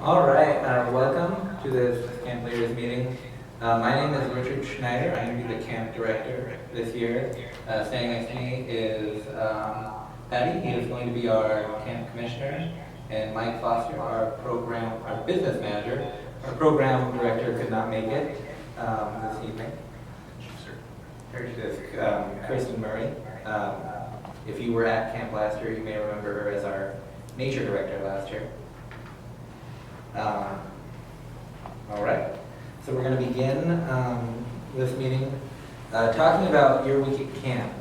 All right, welcome to this Camp Leaders meeting. My name is Richard Schneider. I'm going to be the camp director this year. Standing next to me is Patty. He is going to be our camp commissioner, and Mike Foster, our business manager. Our program director could not make it this evening. Her is Kirsten Murray. If you were at camp last year, you may remember her as our nature director last year. All right, so we're going to begin this meeting talking about your week at camp.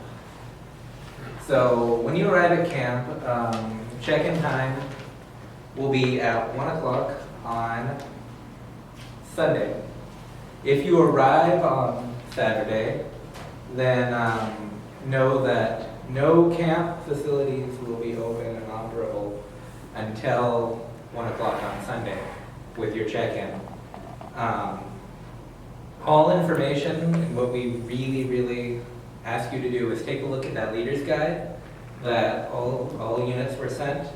So when you arrive at camp, check-in time will be at 1 o'clock on Sunday. If you arrive on Saturday, then know that no camp facilities will be open and operable until 1 o'clock on Sunday with your check-in. All information, and what we really ask you to do is take a look at that leader's guide that all units were sent.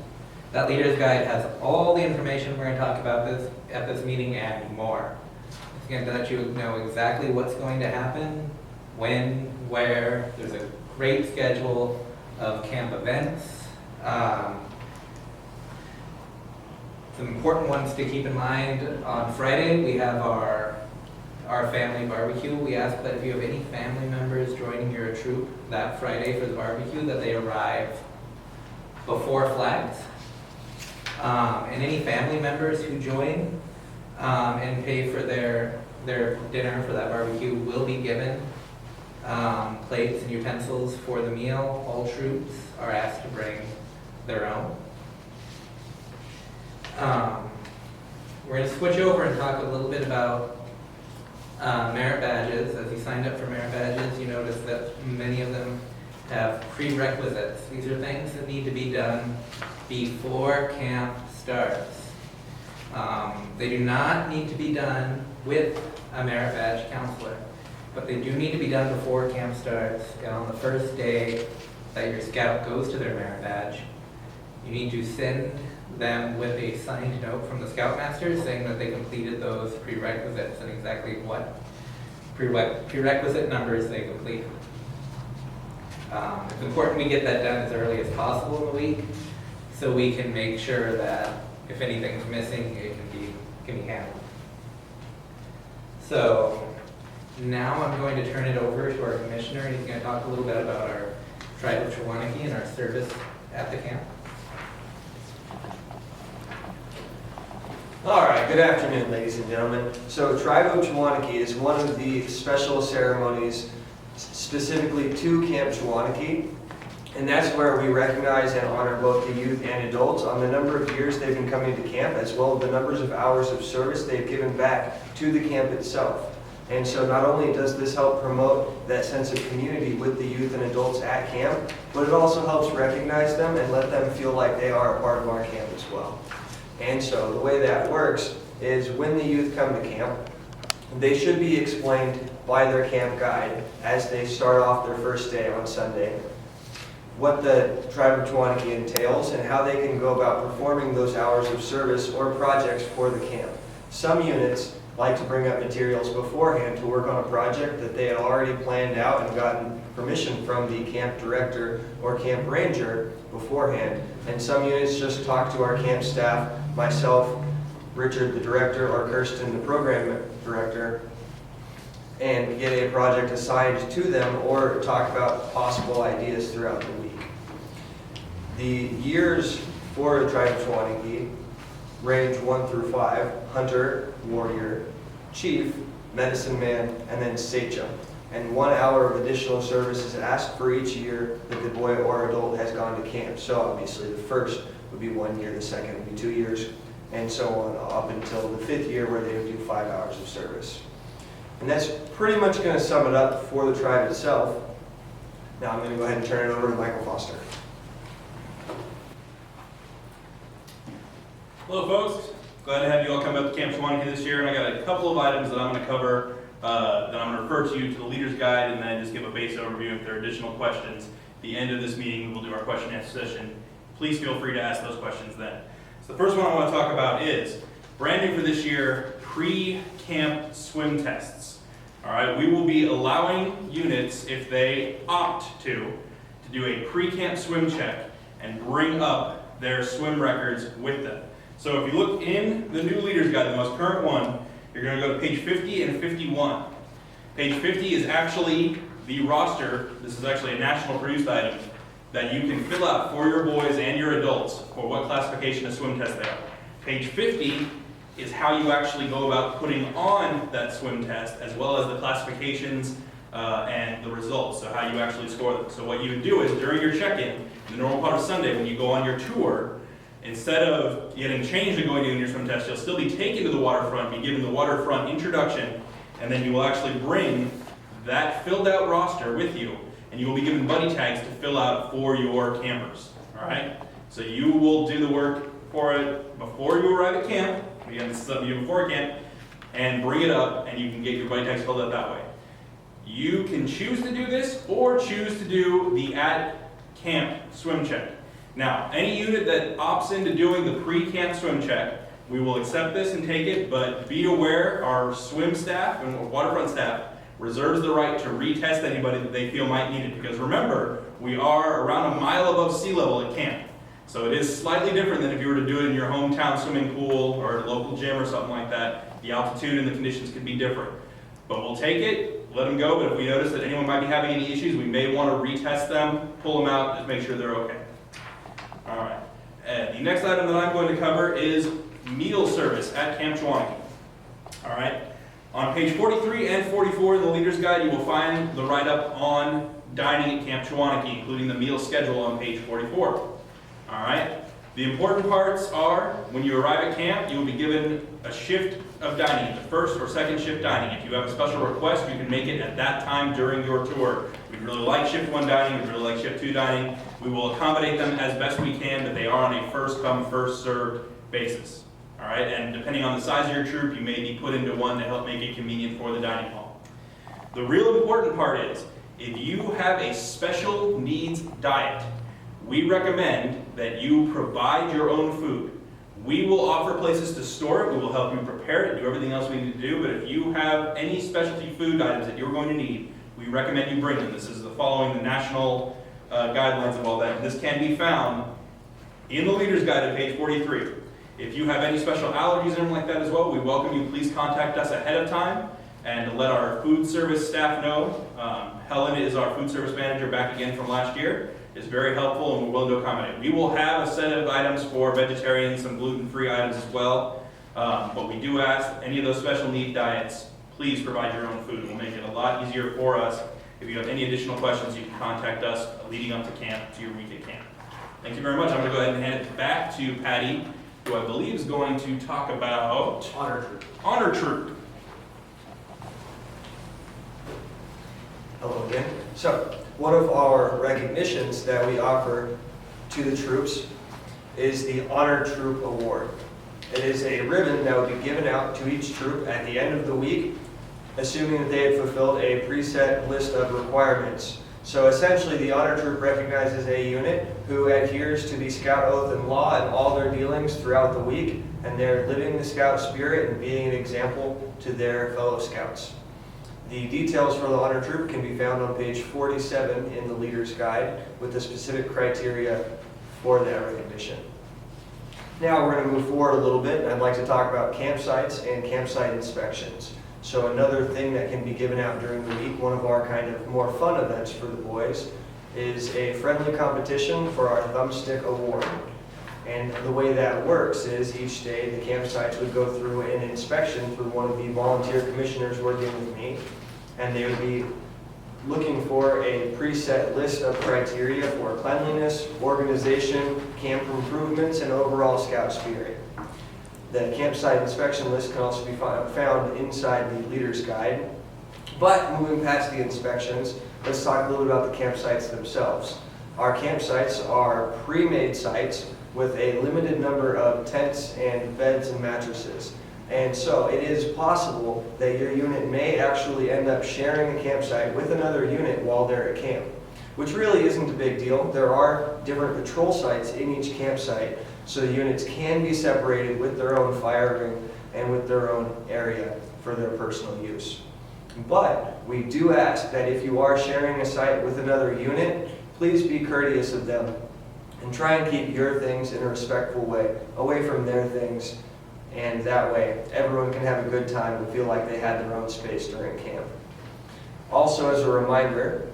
That leader's guide has all the information we're going to talk about at this meeting and more. It's going to let you know exactly what's going to happen, when, where. There's a great schedule of camp events. Some important ones to keep in mind. On Friday, we have our family barbecue. We ask that if you have any family members joining your troop that Friday for the barbecue, that they arrive before flags. And any family members who join and pay for their dinner for that barbecue will be given plates and utensils for the meal. All troops are asked to bring their own. We're going to switch over and talk a little bit about merit badges. As you signed up for merit badges, you notice that many of them have prerequisites. These are things that need to be done before camp starts. They do not need to be done with a merit badge counselor, but they do need to be done before camp starts. And on the first day that your scout goes to their merit badge, you need to send them with a signed note from the Scoutmaster saying that they completed those prerequisites and exactly what prerequisite numbers they completed. It's important we get that done as early as possible in the week so we can make sure that if anything's missing, it can be handled. So now I'm going to turn it over to our commissioner. He's going to talk a little bit about our Tribe of Chewonki and our service at the camp. All right, good afternoon, ladies and gentlemen. So Tribe of Chewonki is one of the special ceremonies specifically to Camp Chewonki, and that's where we recognize and honor both the youth and adults on the number of years they've been coming to camp, as well as the numbers of hours of service they've given back to the camp itself. And so not only does this help promote that sense of community with the youth and adults at camp, but it also helps recognize them and let them feel like they are a part of our camp as well. And so the way that works is when the youth come to camp, they should be explained by their camp guide as they start off their first day on Sunday what the Tribe of Chewonki entails and how they can go about performing those hours of service or projects for the camp. Some units like to bring up materials beforehand to work on a project that they had already planned out and gotten permission from the camp director or camp ranger beforehand. And some units just talk to our camp staff, myself, Richard the director, or Kirsten the program director, and get a project assigned to them or talk about possible ideas throughout the week. The years for the Tribe of Chewonki range 1 through 5, hunter, warrior, chief, medicine man, and then sachem. And 1 hour of additional service is asked for each year that the boy or adult has gone to camp. So obviously the first would be 1 year, the second would be 2 years, and so on up until the 5th year where they would do 5 hours of service. And that's pretty much going to sum it up for the tribe itself. Now I'm going to go ahead and turn it over to Michael Foster. Hello folks, glad to have you all come up to Camp Chewonki this year, and I got a couple of items that I'm going to cover that I'm going to refer to you to the leader's guide and then just give a base overview. If there are additional questions, at the end of this meeting we'll do our question and answer session. Please feel free to ask those questions then. So the first one I want to talk about is brand new for this year, pre-camp swim tests. All right, we will be allowing units, if they opt to do a pre-camp swim check and bring up their swim records with them. So if you look in the new leader's guide, the most current one, you're going to go to page 50 and 51. Page 50 is actually the roster. This is actually a national produced item that you can fill out for your boys and your adults for what classification of swim test they are. Page 50 is how you actually go about putting on that swim test, as well as the classifications and the results, so how you actually score them. So what you would do is during your check-in, the normal part of Sunday, when you go on your tour, instead of getting changed and going to your swim test, you'll still be taken to the waterfront, be given the waterfront introduction, and then you will actually bring that filled out roster with you, and you will be given buddy tags to fill out for your campers, all right? So you will do the work for it before you arrive at camp, again, this is something you do before camp, and bring it up, and you can get your buddy tags filled out that way. You can choose to do this, or choose to do the at-camp swim check. Now, any unit that opts into doing the pre-camp swim check, we will accept this and take it, but be aware our swim staff and waterfront staff reserves the right to retest anybody that they feel might need it. Because remember, we are around a mile above sea level at camp. So it is slightly different than if you were to do it in your hometown swimming pool or a local gym or something like that. The altitude and the conditions can be different. But we'll take it, let them go, but if we notice that anyone might be having any issues, we may want to retest them, pull them out, just make sure they're okay. All right. The next item that I'm going to cover is meal service at Camp Chwanahee. All right. On page 43 and 44 in the Leader's Guide, you will find the write-up on dining at Camp Chwanahee, including the meal schedule on page 44. All right. The important parts are, when you arrive at camp, you will be given a shift of dining, the first or second shift dining. If you have a special request, you can make it at that time during your tour. We'd really like shift 1 dining, we'd really like shift 2 dining. We will accommodate them as best we can, but they are on a first come, first served basis. All right, and depending on the size of your troop, you may be put into one to help make it convenient for the dining hall. The real important part is, if you have a special needs diet, we recommend that you provide your own food. We will offer places to store it, we will help you prepare it, do everything else we need to do, but if you have any specialty food items that you're going to need, we recommend you bring them. This is following the national guidelines of all that. This can be found in the Leader's Guide at page 43. If you have any special allergies or anything like that as well, we welcome you. Please contact us ahead of time and let our food service staff know. Helen is our food service manager, back again from last year. Is very helpful and we're willing to accommodate. We will have a set of items for vegetarians, some gluten-free items as well. But we do ask any of those special need diets, please provide your own food. It will make it a lot easier for us. If you have any additional questions, you can contact us leading up to camp, to your week at camp. Thank you very much. I'm going to go ahead and hand it back to Patty, who I believe is going to talk about Honor Troop. Honor Troop. Hello again. So, one of our recognitions that we offer to the troops is the Honor Troop Award. It is a ribbon that will be given out to each troop at the end of the week, assuming that they have fulfilled a preset list of requirements. So essentially, the Honor Troop recognizes a unit who adheres to the Scout Oath and Law in all their dealings throughout the week, and they're living the Scout spirit and being an example to their fellow Scouts. The details for the Honor Troop can be found on page 47 in the Leader's Guide with the specific criteria for that recognition. Now we're going to move forward a little bit, and I'd like to talk about campsites and campsite inspections. So another thing that can be given out during the week, one of our kind of more fun events for the boys, is a friendly competition for our Thumbstick Award. And the way that works is each day the campsites would go through an inspection through one of the volunteer commissioners working with me, and they would be looking for a preset list of criteria for cleanliness, organization, camp improvements, and overall Scout spirit. The campsite inspection list can also be found inside the Leader's Guide. But moving past the inspections, let's talk a little about the campsites themselves. Our campsites are pre-made sites with a limited number of tents and beds and mattresses. And so it is possible that your unit may actually end up sharing a campsite with another unit while they're at camp, which really isn't a big deal. There are different patrol sites in each campsite, So the units can be separated with their own fire ring and with their own area for their personal use. But we do ask that if you are sharing a site with another unit, please be courteous of them and try and keep your things in a respectful way, away from their things, and that way everyone can have a good time and feel like they had their own space during camp. Also, as a reminder,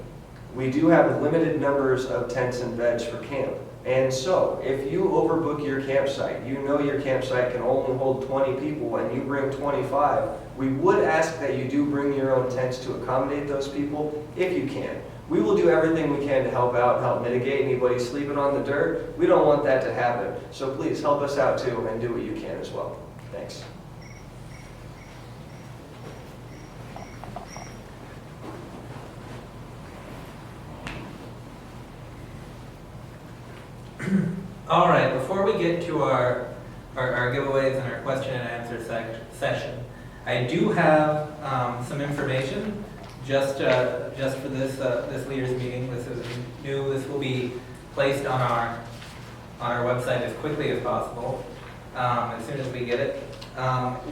we do have limited numbers of tents and beds for camp. And so, if you overbook your campsite, you know your campsite can only hold 20 people and you bring 25, we would ask that you do bring your own tents to accommodate those people if you can. We will do everything we can to help out, help mitigate anybody sleeping on the dirt. We don't want that to happen. So please help us out too and do what you can as well. Thanks. All right, before we get to our giveaways and our question and answer session, I do have some information just for this leaders meeting. This is new. This will be placed on our website as quickly as possible, as soon as we get it.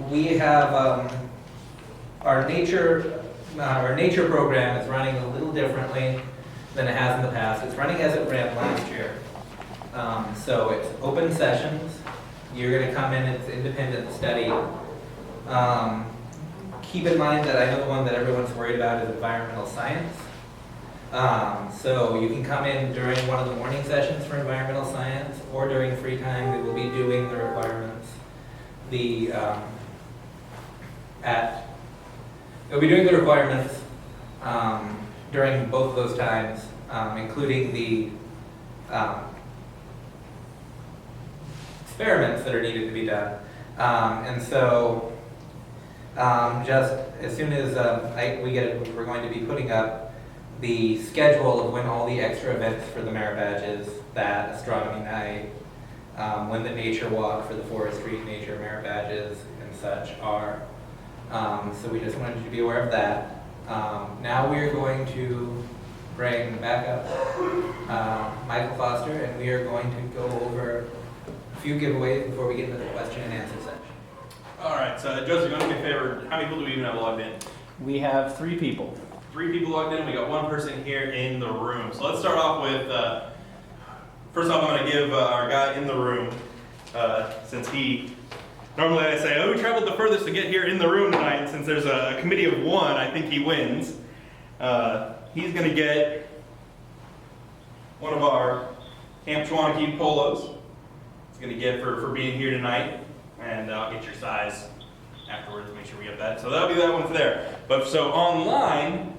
We have our nature program is running a little differently than it has in the past. It's running as it ran last year. So it's open sessions. You're going to come in, it's independent study. Keep in mind that I know the one that everyone's worried about is environmental science. So you can come in during one of the morning sessions for environmental science, or during free time. We will be doing the requirements. We'll be doing the requirements during both of those times, including the experiments that are needed to be done. And so just as soon as we get it, we're going to be putting up the schedule of when all the extra events for the merit badges, that astronomy night, when the nature walk for the forestry nature merit badges and such are. So we just wanted you to be aware of that. Now we are going to bring back up Michael Foster, and we are going to go over a few giveaways before we get into the question and answer section. All right, so Joseph, you want to do me a favor? How many people do we even have logged in? We have 3 people. 3 people logged in. We got 1 person here in the room. So let's start off with, first off, I'm going to give our guy in the room, since he, normally I say, oh, we traveled the furthest to get here in the room tonight. Since there's a committee of 1, I think he wins. He's going to get one of our Camp Chwanakee polos. He's going to get for being here tonight. And I'll get your size afterwards to make sure we get that. So that'll be that one for there. But so online,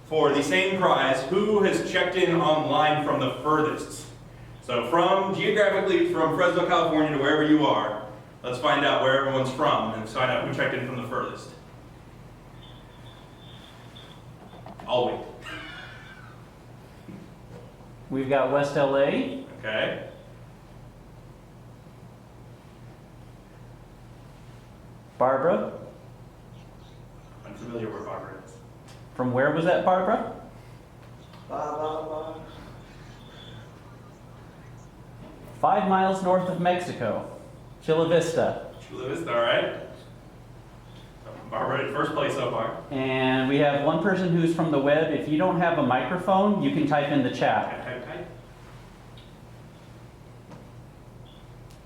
for the same prize, who has checked in online from the furthest? So geographically from Fresno, California to wherever you are, let's find out where everyone's from and find out who checked in from the furthest. I'll wait. We've got West LA, Okay. Barbara. I'm familiar where Barbara is. From where was that, Barbara? 5 miles north of Mexico, Chula Vista. Chula Vista, all right. Barbara in first place so far. And we have 1 person who's from the web. If you don't have a microphone, you can type in the chat. Type.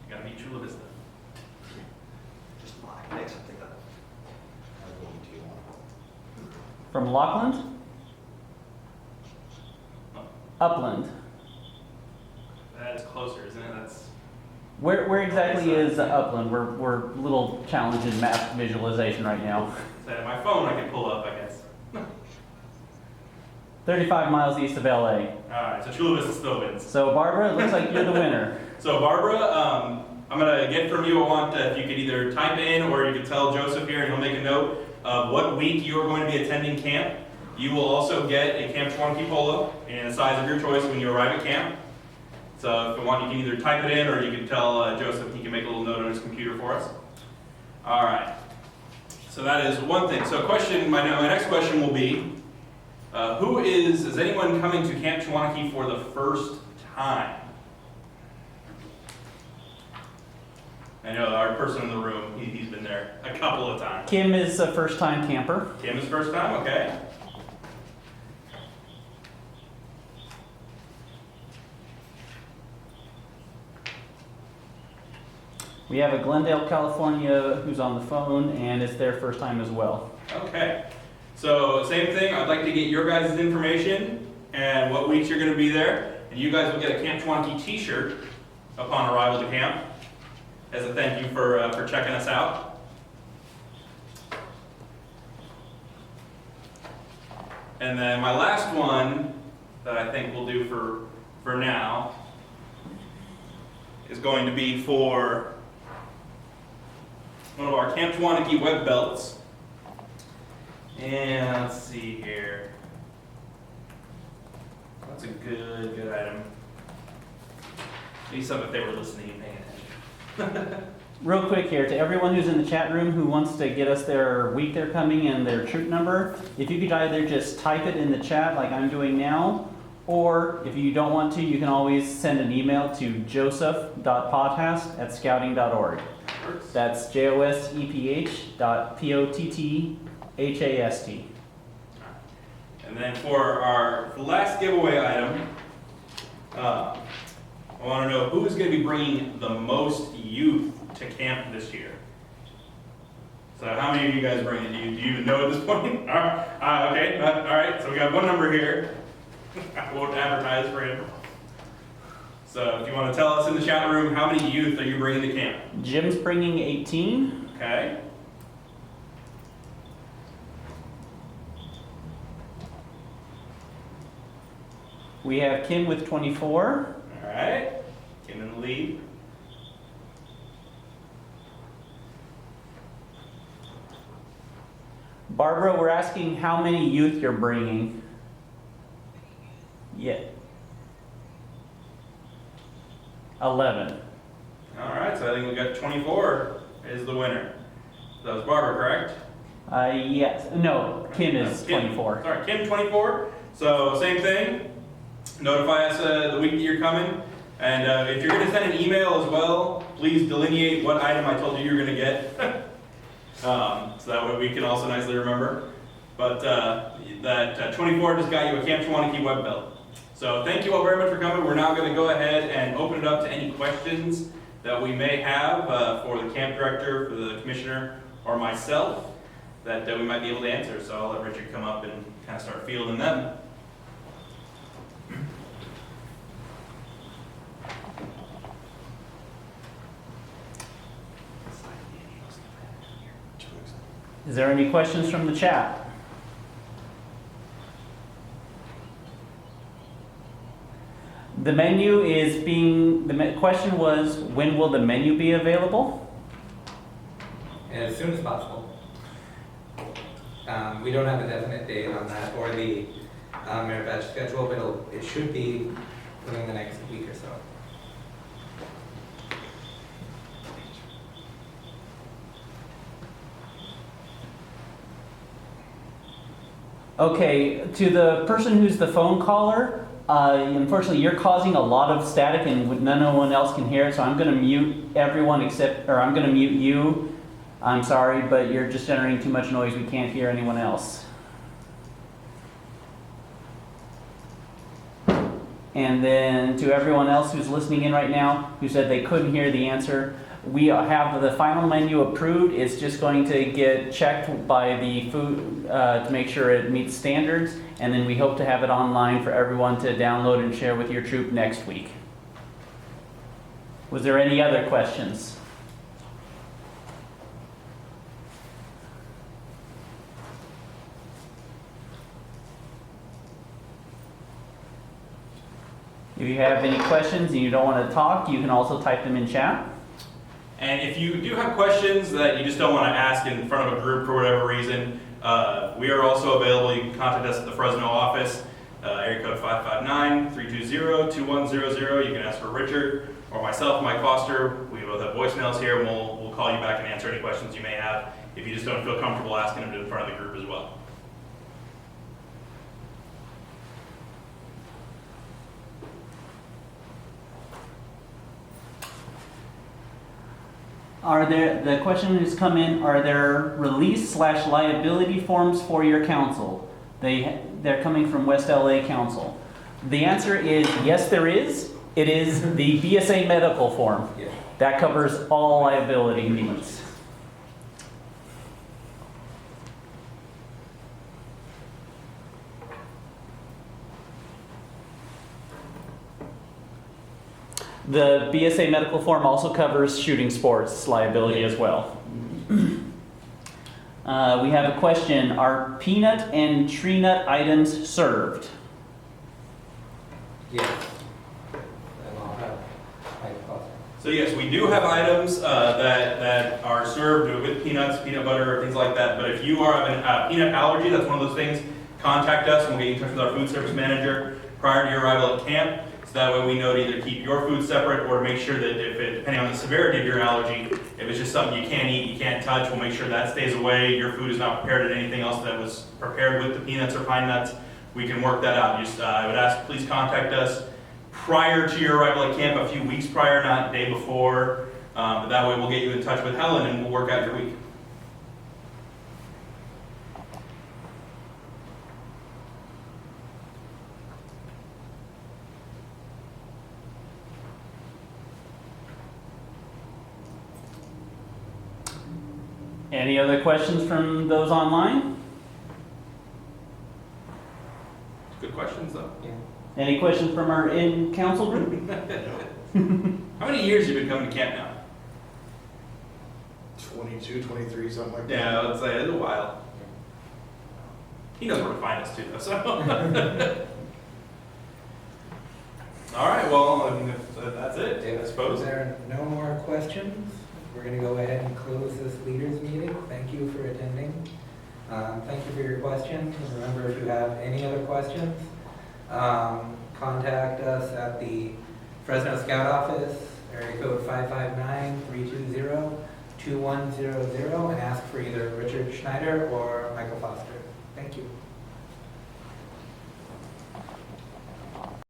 You gotta meet Chula Vista. Just lie. Make something up. From Lockland? Upland. That is closer, isn't it? That's Where exactly is Upland? We're a little challenged in map visualization right now. my phone I can pull up, I guess. 35 miles east of LA. Alright, so Chula Vista still wins. So Barbara, it looks like you're the winner. So Barbara, I'm gonna get from you, I want if you could either type in or you could tell Joseph here and he'll make a note of what week you are going to be attending camp. You will also get a Camp Chwanakee polo in a size of your choice when you arrive at camp. So if you want, you can either type it in or you can tell Joseph, he can make a little note on his computer for us. All right. So that is one thing. So my next question will be, is anyone coming to Camp Chwanakee for the first time? I know our person in the room, he's been there a couple of times. Kim is a first-time camper. Kim is first time, okay. We have a Glendale, California who's on the phone, and it's their first time as well. Okay, so same thing, I'd like to get your guys' information and what weeks you're gonna be there. And you guys will get a Camp Chwaniki t-shirt upon arrival to camp as a thank you for checking us out. And then my last one that I think we'll do for now is going to be for one of our Camp Chwaniki web belts. And let's see here. That's a good item. Maybe some if they were listening and paying attention. Real quick here, to everyone who's in the chat room who wants to get us their week they're coming and their troop number, if you could either just type it in the chat like I'm doing now, or if you don't want to, you can always send an email to joseph.pothast@scouting.org. That's JOSEPH.POTTHAST. And then for our last giveaway item, I want to know who's going to be bringing the most youth to camp this year. So how many of you guys bring it? Do you even know at this point? All right. Okay, all right, so we got one number here. I won't advertise for him. So if you want to tell us in the chat room, how many youth are you bringing to camp? Jim's bringing 18. Okay. We have Kim with 24. All right. Kim in the lead. Barbara, we're asking how many youth you're bringing. Yeah. 11. All right, so I think we got 24 is the winner. That was Barbara, correct? Yes. No, Kim is Kim. 24. Sorry, Kim 24. So same thing. Notify us the week that you're coming. And if you're going to send an email as well, please delineate what item I told you you're going to get. So that way we can also nicely remember. But that 24 just got you a Camp Chwaniki web belt. So thank you all very much for coming. We're now going to go ahead and open it up to any questions that we may have for the camp director, for the commissioner, or myself that we might be able to answer. So I'll let Richard come up and kind of start fielding them. Is there any questions from the chat? The menu is being, the question was, when will the menu be available? As soon as possible. We don't have a definite date on that or the merit badge schedule, but it should be within the next week or so. Okay, to the person who's the phone caller, unfortunately you're causing a lot of static and no one else can hear it, so I'm going to mute everyone except, or I'm going to mute you. I'm sorry, but you're just generating too much noise. We can't hear anyone else. And then to everyone else who's listening in right now, who said they couldn't hear the answer, we have the final menu approved. It's just going to get checked by the food to make sure it meets standards, and then we hope to have it online for everyone to download and share with your troop next week. Was there any other questions? If you have any questions and you don't want to talk, you can also type them in chat. And if you do have questions that you just don't want to ask in front of a group for whatever reason, we are also available. You can contact us at the Fresno office, area code 559-320-2100. You can ask for Richard or myself, Mike Foster. We both have voicemails here, and we'll call you back and answer any questions you may have if you just don't feel comfortable asking them in front of the group as well. the question has come in, are there release/liability forms for your council? They're coming from West LA Council. The answer is yes, there is. It is the BSA medical form. Yeah. That covers all liability needs. The BSA medical form also covers shooting sports liability as well. We have a question. Are peanut and tree nut items served? Yes. And I'll have agriculture. So yes, we do have items that are served with peanuts, peanut butter, things like that. But if you are having a peanut allergy, that's one of those things, contact us and we'll get you in touch with our food service manager prior to your arrival at camp. So that way we know to either keep your food separate or to make sure that depending on the severity of your allergy, if it's just something you can't eat, you can't touch, we'll make sure that stays away. Your food is not prepared at anything else that was prepared with the peanuts or pine nuts. We can work that out. Just I would ask, please contact us prior to your arrival at camp, a few weeks prior, not the day before. But that way we'll get you in touch with Helen and we'll work out your week. Any other questions from those online? Good questions though. Yeah. Any questions from our in-council group? How many years have you been coming to camp now? 22, 23, something like that. Yeah, I would say it's a while. He knows where to find us too, though, so. All right, well, I mean, if that's it, I suppose. If there are no more questions, we're going to go ahead and close this leaders meeting. Thank you for attending. Thank you for your questions. And remember, if you have any other questions, contact us at the Fresno Scout office, area code 559-320-2100, and ask for either Richard Schneider or Michael Foster. Thank you.